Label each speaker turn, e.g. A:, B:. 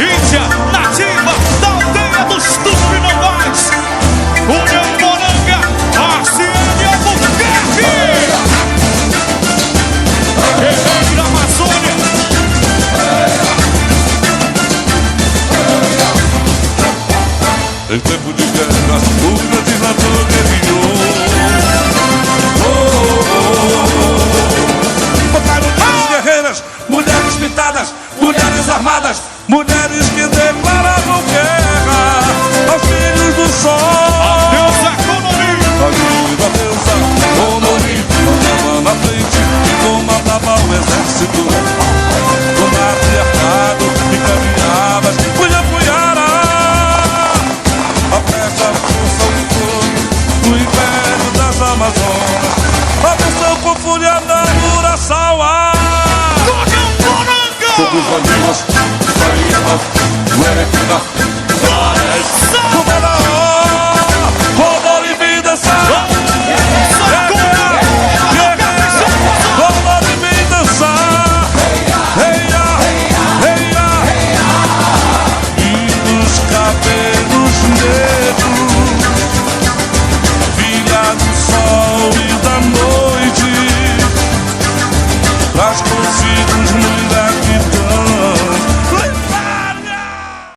A: Índia nativa da aldeia dos Tupinambás, União Moranga, Marciane Albuquerque, Guerreira Amazônia.
B: Em tempo de guerra, o grande ladrão guerreou. Mulheres guerreiras, mulheres pintadas, mulheres armadas, mulheres que declaravam guerra aos filhos do sol.
A: A deusa Conori,
B: A linda deusa Conori andava na frente e comandava o exército do matriarcado e caminhava punha-punhara a festa força de fogo do império das Amazonas. Atenção com fúria na Uraçauá.
A: União Moranga.
B: Sobre os olhinhos, farinha, Guerequina,